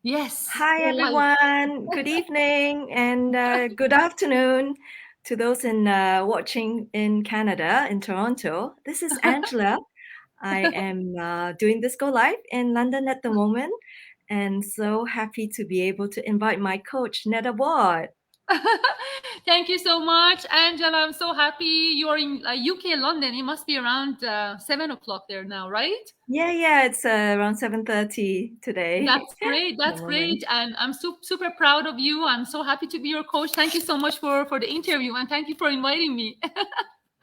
Yes, Hi, you're live. everyone. Good evening and good afternoon to those in watching in Canada, in Toronto. This is Angela. I am doing this go live in London at the moment, and so happy to be able to invite my coach, Neda Ward. Thank you so much, Angela. I'm so happy you're in UK, London. It must be around 7 o'clock there now, right? Yeah, it's around 7:30 today That's great. in the That's morning. great. And I'm super proud of you. I'm so happy to be your coach. Thank you so much for the interview and thank you for inviting me.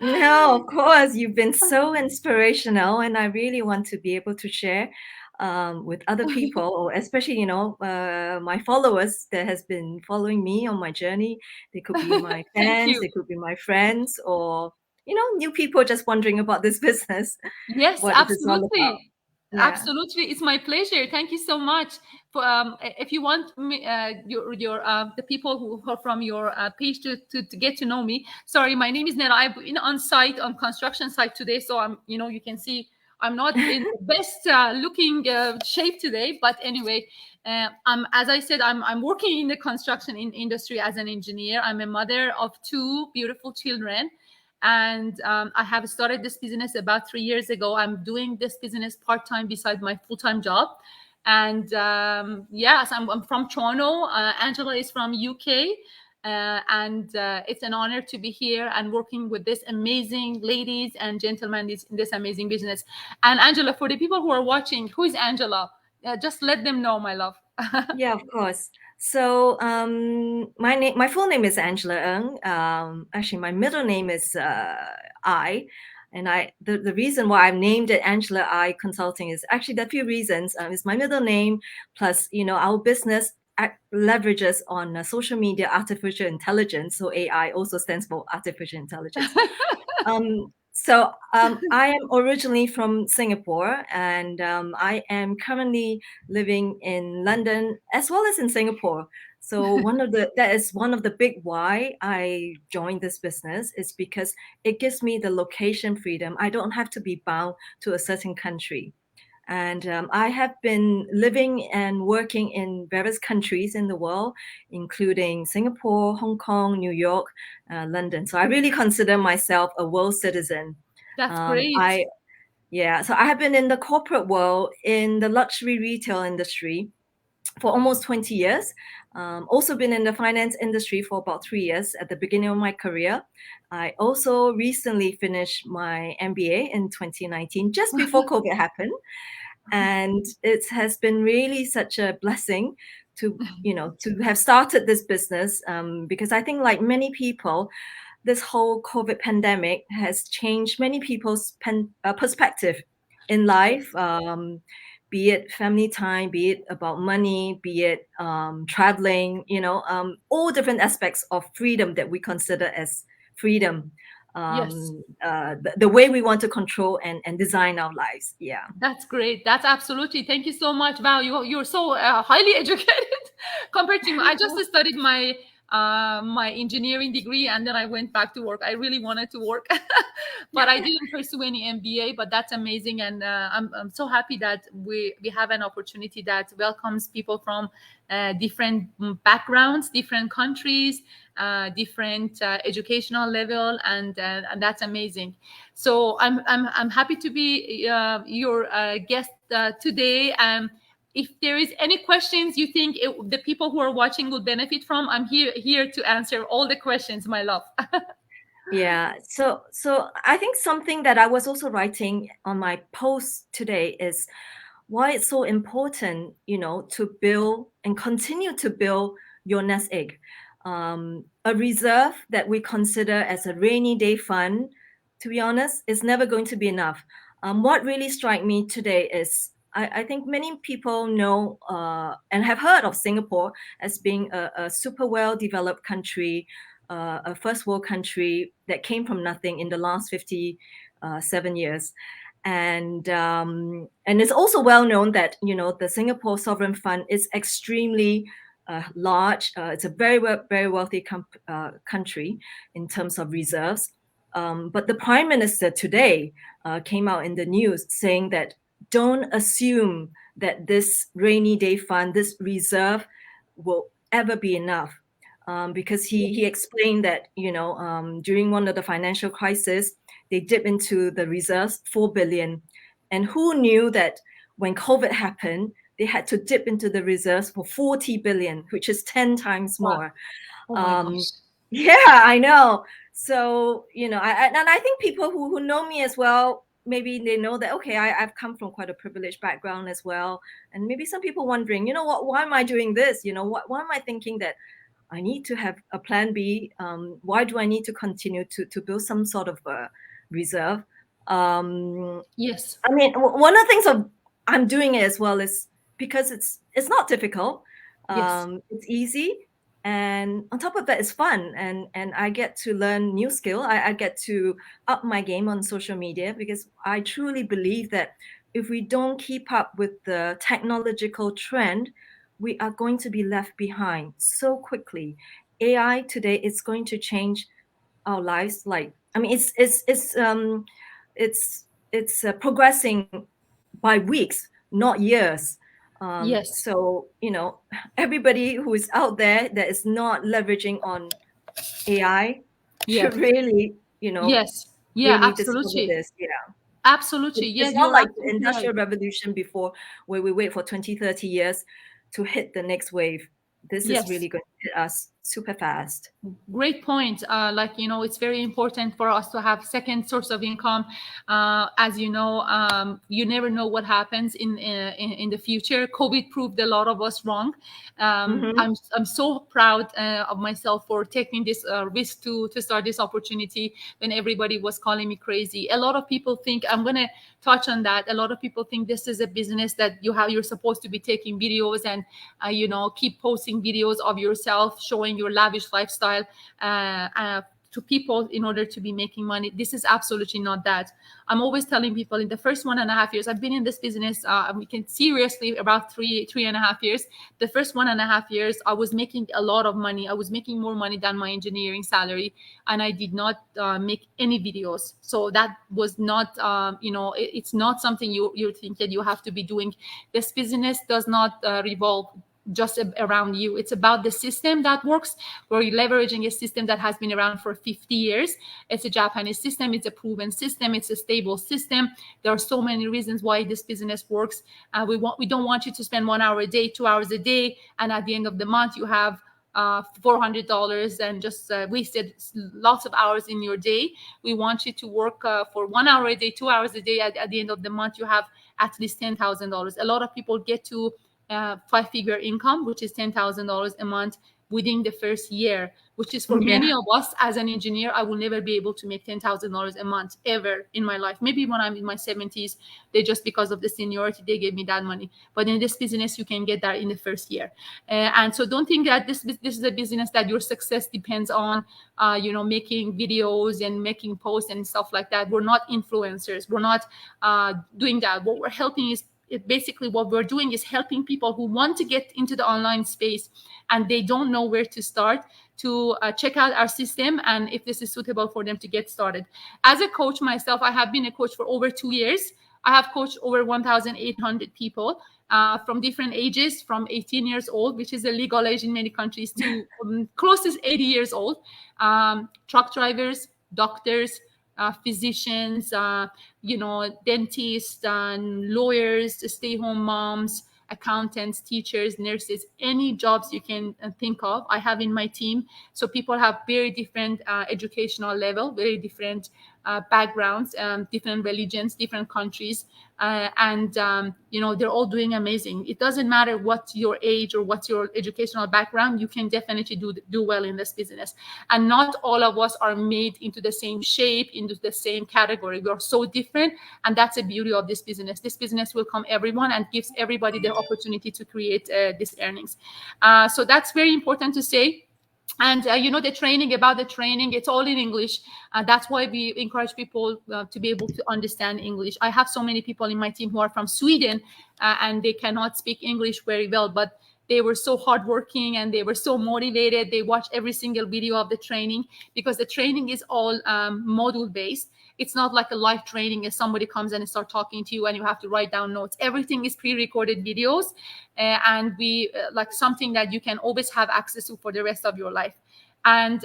No, of course, you've been so inspirational, and I really want to be able to share with other people, or especially, my followers that has been following me on my journey. They could be my Thank fans, you. they could be my friends, or new people just wondering about this business, Yes, what it's all about. absolutely. Yeah. Absolutely. It's my pleasure. Thank you so much. For if you want me, your the people who are from your page to get to know me. Sorry, my name is Neda. I've been on site on construction site today, so you can see I'm not in the best looking shape today. But anyway, as I said, I'm working in the construction industry as an engineer. I'm a mother of two beautiful children, and I have started this business about 3 years ago. I'm doing this business part-time beside my full-time job. And yes, I'm from Toronto. Angela is from UK. And it's an honor to be here and working with this amazing ladies and gentlemen in this amazing business. And Angela, for the people who are watching, who is Angela? Just let them know, my love. Yeah, of course. So, my full name is Angela Ng. Actually, my middle name is I, and the reason why I've named it Angela I Consulting is actually there are a few reasons. It's my middle name, plus our business leverages on social media artificial intelligence. So AI also stands for artificial intelligence. I am originally from Singapore, and I am currently living in London as well as in Singapore. So that is one of the big why I joined this business is because it gives me the location freedom. I don't have to be bound to a certain country. And I have been living and working in various countries in the world, including Singapore, Hong Kong, New York, London. So I really consider myself a world citizen. That's Um, great. I Yeah, so I have been in the corporate world in the luxury retail industry for almost 20 years. Also been in the finance industry for about 3 years at the beginning of my career. I also recently finished my MBA in 2019, just before COVID happened, and it has been really such a blessing to have started this business, because I think, like many people, this whole COVID pandemic has changed many people's perspective in life, be it family time, be it about money, be it traveling, all different aspects of freedom that we consider as freedom, Yes. the way we want to control and design our lives. Yeah. That's great. That's absolutely. Thank you so much. Wow, you're so highly educated compared to me. I just studied my engineering degree and then I went back to work. I really wanted to work, but I didn't pursue any MBA. But that's amazing, and I'm so happy that we have an opportunity that welcomes people from different backgrounds, different countries, different educational level, and that's amazing. So I'm happy to be your guest today. If there is any questions you think the people who are watching will benefit from, I'm here to answer all the questions, my love. Yeah. So I think something that I was also writing on my post today is why it's so important, to build and continue to build your nest egg. A reserve that we consider as a rainy day fund, to be honest, is never going to be enough. What really struck me today is I think many people know and have heard of Singapore as being a super well developed country, a first world country that came from nothing in the last 57 years. And it's also well known that the Singapore sovereign fund is extremely large. It's a very wealthy country in terms of reserves. But the prime minister today came out in the news saying that don't assume that this rainy day fund, this reserve, will ever be enough. Because he explained that, during one of the financial crisis, they dip into the reserves 4 billion, and who knew that when COVID happened, they had to dip into the reserves for 40 billion, which is 10 times Wow. more. Oh my um, gosh. yeah, I know. So, and I think people who know me as well, maybe they know that, okay, I've come from quite a privileged background as well. And maybe some people wondering, why am I doing this? Why am I thinking that I need to have a plan B? Why do I need to continue to build some sort of a reserve? Um, Yes. I mean, one of the things I'm doing it as well is because it's not difficult. Yes. It's easy, and on top of that, it's fun, and I get to learn new skill. I get to up my game on social media, because I truly believe that if we don't keep up with the technological trend, we are going to be left behind so quickly. AI today is going to change our lives. Like, I mean, it's progressing by weeks, not years. Yes. So, everybody who is out there that is not leveraging on AI Yeah. should really, Yes. Yeah, really discover absolutely. this. Yeah. Absolutely. Yeah, It's not you're like the absolutely right. industrial revolution before, where we wait for 20, 30 years to hit the next wave. This is Yes. really going to hit us super fast. Great point. Like, it's very important for us to have second source of income. As you know, you never know what happens in the future. COVID proved a lot of us wrong. Mm-hmm. I'm so proud of myself for taking this risk to start this opportunity when everybody was calling me crazy. A lot of people think, I'm gonna touch on that. A lot of people think this is a business that you're supposed to be taking videos and keep posting videos of yourself showing your lavish lifestyle to people in order to be making money. This is absolutely not that. I'm always telling people, in the first 1.5 years I've been in this business, we can seriously about 3.5 years. The first 1.5 years I was making a lot of money. I was making more money than my engineering salary, and I did not make any videos. So that was not it's not something you think that you have to be doing. This business does not revolve just around you. It's about the system that works. We're leveraging a system that has been around for 50 years. It's a Japanese system. It's a proven system. It's a stable system. There are so many reasons why this business works. We don't want you to spend 1 hour a day, 2 hours a day, and at the end of the month you have $400 and just wasted lots of hours in your day. We want you to work for 1 hour a day, 2 hours a day. At the end of the month, you have at least $10,000. A lot of people get to five-figure income, which is $10,000 a month within the first year, which is for Yeah. many of us. As an engineer, I will never be able to make $10,000 a month ever in my life. Maybe when I'm in my 70s, they just because of the seniority, they gave me that money. But in this business, you can get that in the first year. And so don't think that this is a business that your success depends on, making videos and making posts and stuff like that. We're not influencers. We're not doing that. What we're helping is basically what we're doing is helping people who want to get into the online space and they don't know where to start to check out our system and if this is suitable for them to get started. As a coach myself, I have been a coach for over 2 years. I have coached over 1,800 people from different ages, from 18 years old, which is a legal age in many countries, to close to 80 years old, truck drivers, doctors, physicians, dentists, and lawyers, stay-home moms, accountants, teachers, nurses, any jobs you can think of, I have in my team. So people have very different educational level, very different backgrounds, different religions, different countries, and they're all doing amazing. It doesn't matter what your age or what's your educational background, you can definitely do well in this business. And not all of us are made into the same shape, into the same category. We are so different, and that's the beauty of this business. This business will come everyone and gives everybody the opportunity to create these earnings. So that's very important to say. And the training, about the training, it's all in English. That's why we encourage people to be able to understand English. I have so many people in my team who are from Sweden, and they cannot speak English very well, but they were so hardworking and they were so motivated. They watched every single video of the training, because the training is all module based. It's not like a live training as somebody comes and start talking to you and you have to write down notes. Everything is pre-recorded videos, and we like something that you can always have access to for the rest of your life. And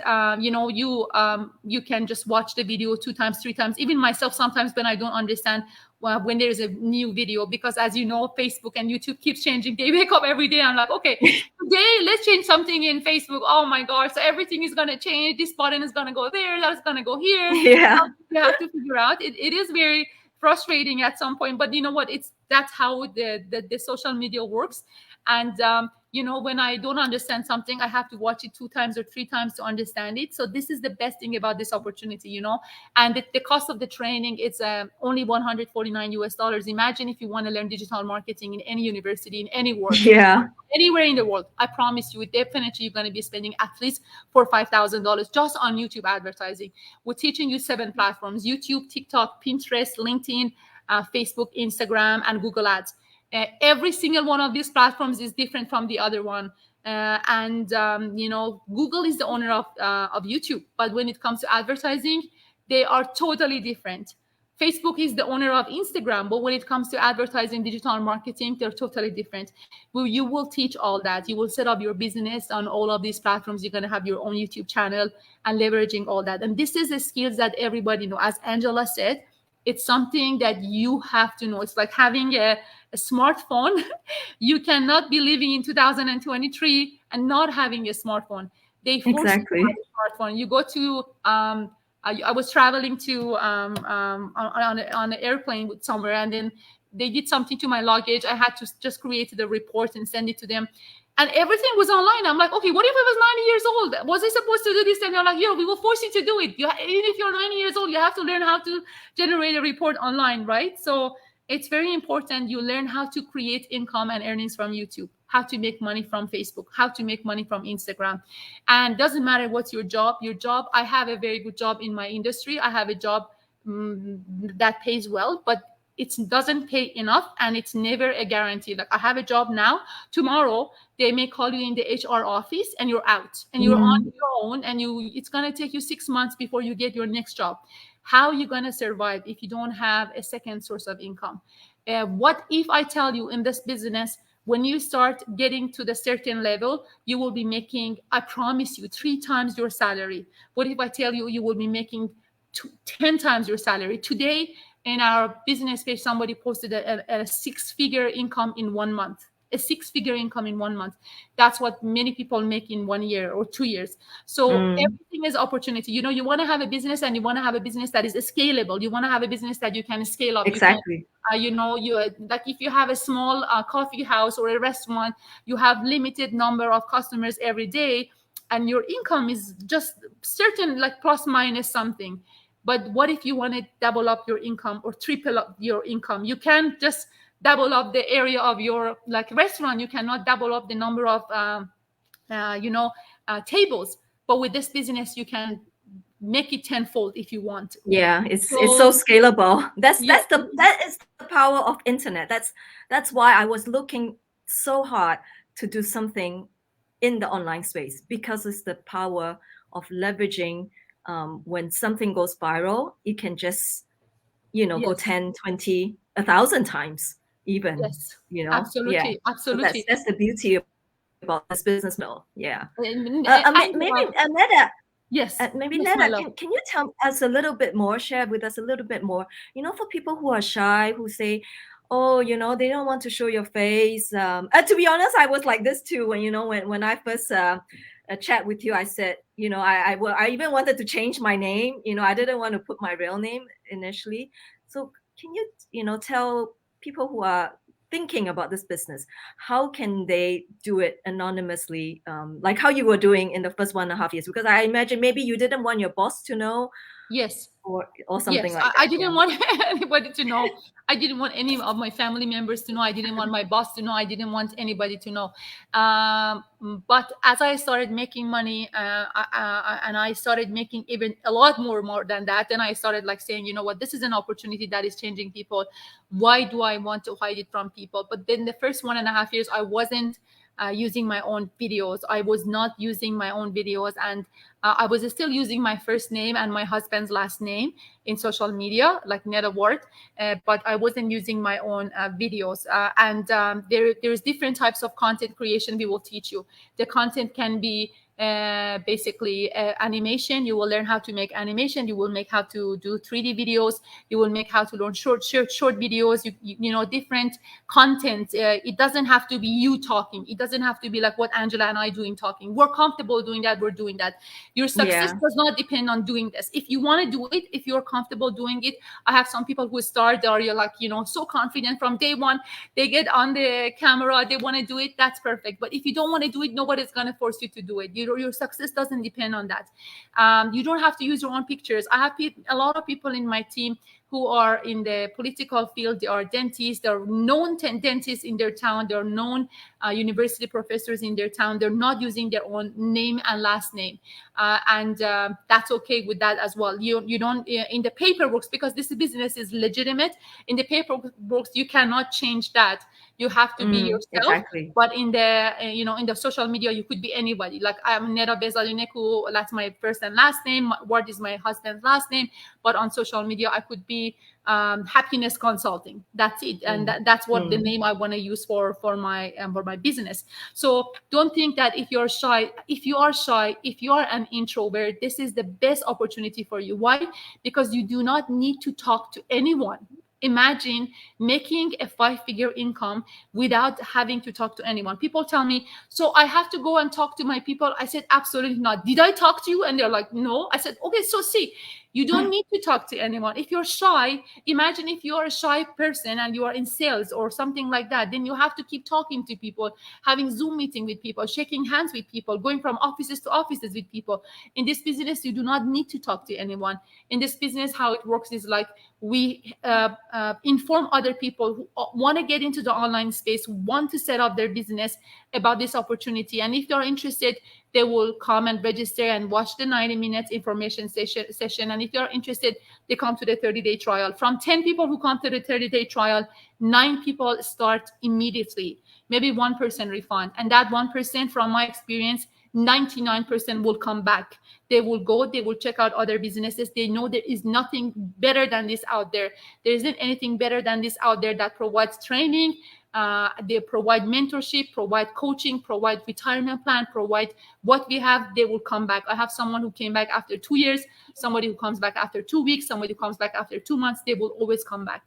you can just watch the video 2 times, 3 times. Even myself, sometimes when I don't understand, well, when there is a new video, because as you know, Facebook and YouTube keeps changing. They wake up every day. I'm like, okay, today let's change something in Facebook. Oh my god, so everything is going to change. This button is going to go there, that's going to go here. Yeah. You have to figure out. It is very frustrating at some point, but you know what, it's that's how the social media works. And when I don't understand something, I have to watch it 2 times or 3 times to understand it. So this is the best thing about this opportunity, and the cost of the training, it's only 149 US dollars. Imagine if you want to learn digital marketing in any university, in any world, Yeah. anywhere in the world. I promise you, definitely you're going to be spending at least $4,000-$5,000 just on YouTube advertising. We're teaching you 7 platforms: YouTube, TikTok, Pinterest, LinkedIn, Facebook, Instagram, and Google Ads. Every single one of these platforms is different from the other one. And Google is the owner of YouTube, but when it comes to advertising, they are totally different. Facebook is the owner of Instagram, but when it comes to advertising, digital marketing, they're totally different. Well, you will teach all that. You will set up your business on all of these platforms. You're going to have your own YouTube channel and leveraging all that. And this is the skills that everybody know. As Angela said, it's something that you have to know. It's like having a smartphone. You cannot be living in 2023 and not having a smartphone. They force you to have Exactly. a smartphone. You go to I was traveling to on an airplane with somewhere, and then they did something to my luggage. I had to just create the report and send it to them, and everything was online. I'm like, okay, what if I was 90 years old? Was I supposed to do this? And they're like, yeah, we will force you to do it. Even if you're 90 years old, you have to learn how to generate a report online, right? So it's very important you learn how to create income and earnings from YouTube, how to make money from Facebook, how to make money from Instagram. And doesn't matter what's your job. I have a very good job in my industry. I have a job that pays well, but it doesn't pay enough, and it's never a guarantee. Like, I have a job now, tomorrow they may call you in the HR office and you're out and you're on Mm, your own, and it's going to take you 6 months before you get your next job. How are you going to survive if you don't have a second source of income? What if I tell you, in this business, when you start getting to the certain level, you will be making, I promise you, 3 times your salary? What if I tell you you will be making 10 times your salary? Today, in our business page, somebody posted a six-figure income in 1 month. A six-figure income in 1 month. That's what many people make in 1 year or 2 years. So mm, everything is opportunity. You want to have a business, and you want to have a business that is scalable. You want to have a business that you can scale up. You can, exactly. you like, if you have a small coffee house or a restaurant, you have limited number of customers every day, and your income is just certain, like plus minus something. But what if you want to double up your income or triple up your income? You can't just double up the area of your, like, restaurant. You cannot double up the number of uh, you know tables. But with this business, you can make it tenfold if you want to. Yeah, it's so So scalable. That's yeah, that's the that is the power of internet. That's why I was looking so hard to do something in the online space, because it's the power of leveraging. When something goes viral, it can just go yes, 10, 20, 1,000 times even. yes, Yeah. absolutely, So that's absolutely. that's the beauty about this business model. Yeah. Maybe Angela, Neda, yes, maybe yes, my Neda, love. can you tell us a little bit more, share with us a little bit more, for people who are shy, who say, oh, they don't want to show your face. To be honest, I was like this too when I first chat with you. I said, I even wanted to change my name. I didn't want to put my real name initially. So can you, tell people who are thinking about this business, how can they do it anonymously, like how you were doing in the first 1.5 years? Because I imagine maybe you didn't want your boss to know, Yes. or something Yes, like I that. Yeah. didn't want anybody to know. I didn't want any of my family members to know. I didn't want my boss to know. I didn't want anybody to know. But as I started making money, and I started making even a lot more than that, then I started like saying, you know what, this is an opportunity that is changing people. Why do I want to hide it from people? But then the first 1.5 years, I wasn't using my own videos. I was not using my own videos, and I was still using my first name and my husband's last name in social media, like Neda Ward, but I wasn't using my own videos. And there's different types of content creation we will teach you. The content can be basically animation. You will learn how to make animation. You will make how to do 3D videos. You will make how to learn short videos. You know, different content. It doesn't have to be you talking. It doesn't have to be like what Angela and I doing talking. We're comfortable doing that. We're doing that. Your success Yeah. does not depend on doing this. If you want to do it, if you're comfortable doing it, I have some people who start, they are, you're like, you know, so confident from day one. They get on the camera, they want to do it. That's perfect. But if you don't want to do it, nobody's going to force you to do it. Your success doesn't depend on that. You don't have to use your own pictures. I have a lot of people in my team who are in the political field. They are dentists. They're known dentists in their town. They're known university professors in their town. They're not using their own name and last name, and that's okay with that as well. You don't in the paperwork, because this business is legitimate. In the paperwork, you cannot change that. You have to be yourself. Exactly. But in the in the social media, you could be anybody. Like I'm Neda Ward, that's my first and last name. Ward is my husband's last name. But on social media, I could be happiness consulting. That's it, and that's what the name I want to use for my business. So don't think that if you're shy, if you are shy, if you are an introvert, this is the best opportunity for you. Why? Because you do not need to talk to anyone. Imagine making a 5-figure income without having to talk to anyone. People tell me, so I have to go and talk to my people. I said, absolutely not. Did I talk to you? And they're like, no. I said, okay, so see, you don't need to talk to anyone. If you're shy, imagine if you're a shy person and you are in sales or something like that, then you have to keep talking to people, having Zoom meeting with people, shaking hands with people, going from offices to offices with people. In this business, you do not need to talk to anyone. In this business, how it works is like we inform other people who want to get into the online space, want to set up their business about this opportunity. And if they're interested, they will come and register and watch the 90 minutes information session. And if you're interested, they come to the 30-day trial. From 10 people who come to the 30-day trial, 9 people start immediately. Maybe 1% refund. And that 1%, from my experience, 99% will come back. They will go, they will check out other businesses. They know there is nothing better than this out there. There isn't anything better than this out there that provides training. They provide mentorship, provide coaching, provide retirement plan, provide what we have. They will come back. I have someone who came back after 2 years, somebody who comes back after 2 weeks, somebody who comes back after 2 months. They will always come back.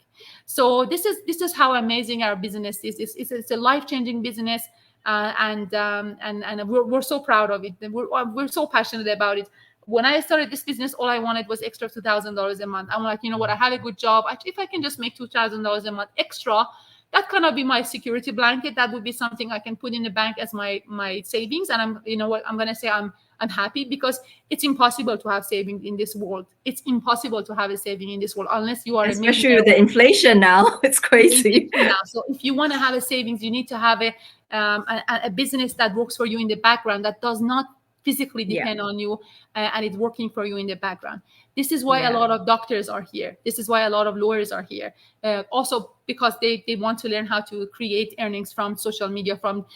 So this is how amazing our business is. It's a life-changing business. And we're so proud of it. We're so passionate about it. When I started this business, all I wanted was extra $2,000 a month. I'm like, you know what? I have a good job. If I can just make $2,000 a month extra, that cannot be my security blanket. That would be something I can put in the bank as my savings. And I'm, you know what? I'm gonna say I'm happy, because it's impossible to have savings in this world. It's impossible to have a saving in this world unless you are a Especially millionaire. with the inflation now. It's With the crazy. inflation now. So if you want to have a savings, you need to have a business that works for you in the background, that does not physically Yeah. depend on you, and it's working for you in the background. This is why a Yeah. lot of doctors are here. This is why a lot of lawyers are here. Also because they want to learn how to create earnings from social media, from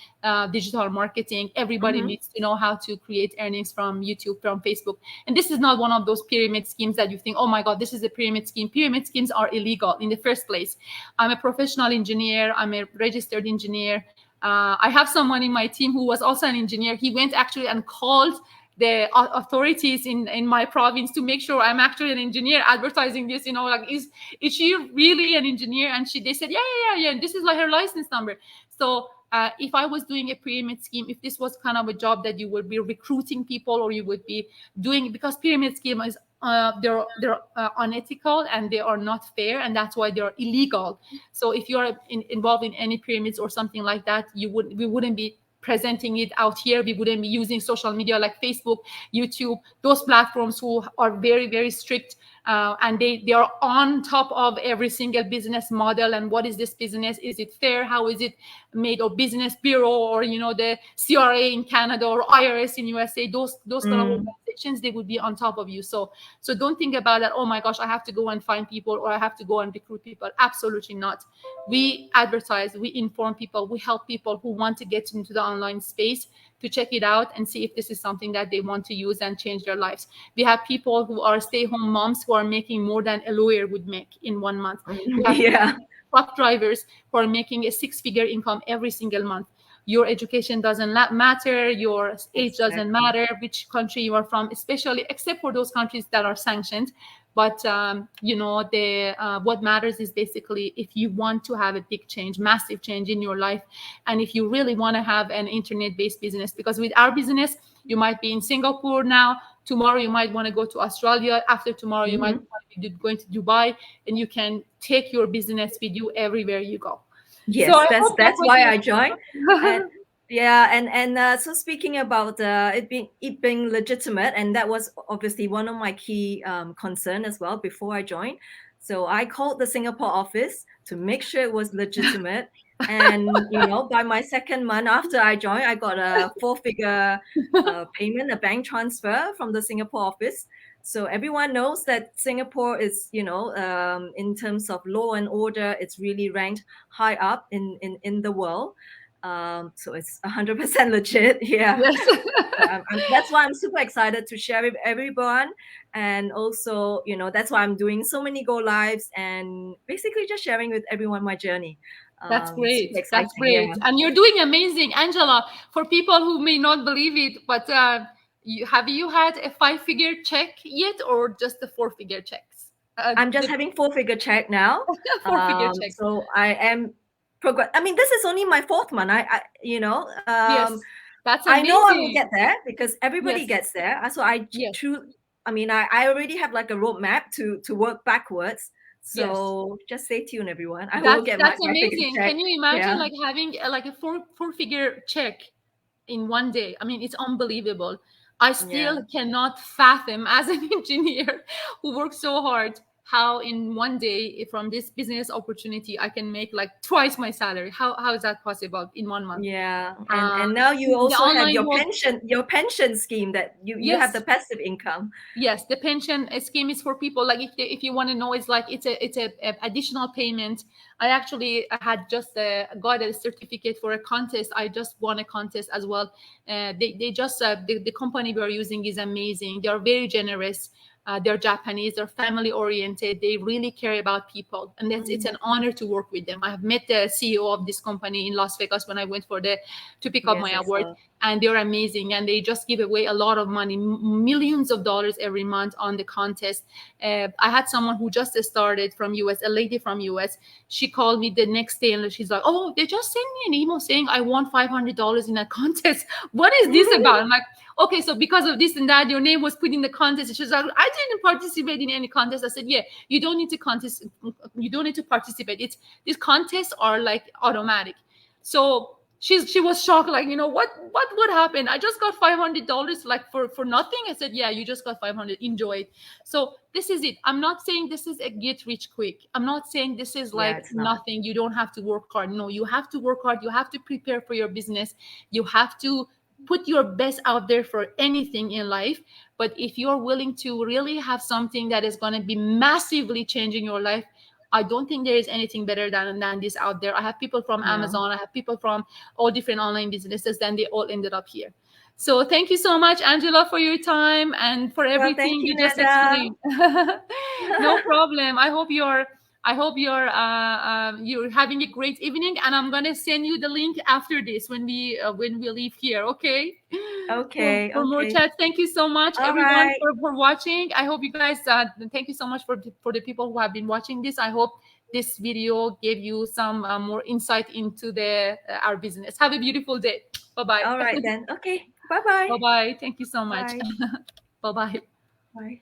digital marketing. Everybody needs to know how to create earnings from YouTube, from Facebook. And this is not one of those pyramid schemes that you think, oh my God, this is a pyramid scheme. Pyramid schemes are illegal in the first place. I'm a professional engineer. I'm a registered engineer. I have someone in my team who was also an engineer. He went actually and called the authorities in my province to make sure I'm actually an engineer advertising this, like, is she really an engineer? And they said, yeah. This is like her license number. So if I was doing a pyramid scheme, if this was kind of a job that you would be recruiting people, or you would be doing, because pyramid scheme is they're unethical, and they are not fair, and that's why they're illegal. So if you're involved in any pyramids or something like that, we wouldn't be presenting it out here. We wouldn't be using social media like Facebook, YouTube, those platforms who are very, very strict and they are on top of every single business model. And what is this business? Is it fair? How is it made? Or business bureau, or the CRA in Canada, or IRS in USA, those kind of Mm. organizations, they would be on top of you. So don't think about that, oh my gosh, I have to go and find people, or I have to go and recruit people. Absolutely not. We advertise, we inform people, we help people who want to get into the online space to check it out and see if this is something that they want to use and change their lives. We have people who are stay-home moms who are making more than a lawyer would make in 1 month. We have Yeah. truck drivers who are making a six-figure income every single month. Your education doesn't matter, your age doesn't Exactly. matter, which country you are from, especially except for those countries that are sanctioned. But the what matters is basically if you want to have a big change, massive change in your life, and if you really want to have an internet-based business. Because with our business, you might be in Singapore now. Tomorrow you might want to go to Australia. After tomorrow you might Hmm. want to be going to Dubai, and you can take your business with you everywhere you go. So Yes, I that's hope that that's was why I joined. And useful. yeah, and so speaking about it being legitimate, and that was obviously one of my key concern as well before I joined. So I called the Singapore office to make sure it was legitimate. And by my second month after I joined, I got a four-figure payment, a bank transfer from the Singapore office. So everyone knows that Singapore is, in terms of law and order, it's really ranked high up in the world. So it's 100% legit. Yeah. Yes. So that's why I'm super excited to share with everyone. And also, that's why I'm doing so many go lives and basically just sharing with everyone my journey. That's Super great. That's exciting. great. Yeah. And you're doing amazing, Angela. For people who may not believe it, but have you had a five-figure check yet, or just the four-figure checks? I'm just The having four-figure check now. four-figure checks. So I am progress. I mean, this is only my fourth month. Yes, that's I know I will amazing. get there because everybody Yes, gets there. So I yes, true. I mean, I already have like a roadmap to work backwards. yes. So just stay tuned, everyone. I will That's get my that's five-figure amazing. check. Can you imagine Yeah. like having like a four-figure check in one day? I mean, it's unbelievable. I Yeah. still cannot fathom as an engineer who works so hard how in one day from this business opportunity I can make like twice my salary. How is that possible in 1 month? Yeah. And Um, now you the also have online world, your pension scheme that you have the yes. passive income. Yes, the pension scheme is for people like if you want to know, it's like it's a additional payment. I actually had just got a certificate for a contest. I just won a contest as well. They just the company we are using is amazing. They are very generous. They're Japanese. They're family oriented. They really care about people, and it's Mm. an honor to work with them. I have met the CEO of this company in Las Vegas when I went for the to pick up my Yes, I award, saw. and they're amazing. And they just give away a lot of money, millions of dollars every month on the contest. I had someone who just started from US, a lady from US. She called me the next day and she's like, "Oh, they just sent me an email saying I won $500 in a contest. What is this about?" I'm like, "Okay, so because of this and that, your name was put in the contest." And she's like, "I didn't participate in any contest." I said, "Yeah, you don't need to contest. You don't need to participate. It's these contests are like automatic." So she was shocked, like, what happened? I just got $500 like for nothing. I said, yeah, you just got 500. Enjoy it. So this is it. I'm not saying this is a get rich quick. I'm not saying this is Yeah, like it's not. nothing. You don't have to work hard. No, you have to work hard. You have to prepare for your business. You have to put your best out there for anything in life. But if you're willing to really have something that is going to be massively changing your life, I don't think there is anything better than this out there. I have people from No. Amazon, I have people from all different online businesses, then they all ended up here. So thank you so much, Angela, for your time and for Well, thank everything you, you just Neda. explained. No problem. I hope you're having a great evening, and I'm gonna send you the link after this when we leave here. Okay. Okay, For more okay. chats, thank you so much, All everyone, right. for watching. I hope you guys. Thank you so much for the people who have been watching this. I hope this video gave you some more insight into the our business. Have a beautiful day. Bye bye. All right then. Okay. Bye-bye. Bye bye. Thank you so much. Bye. Bye bye. Bye.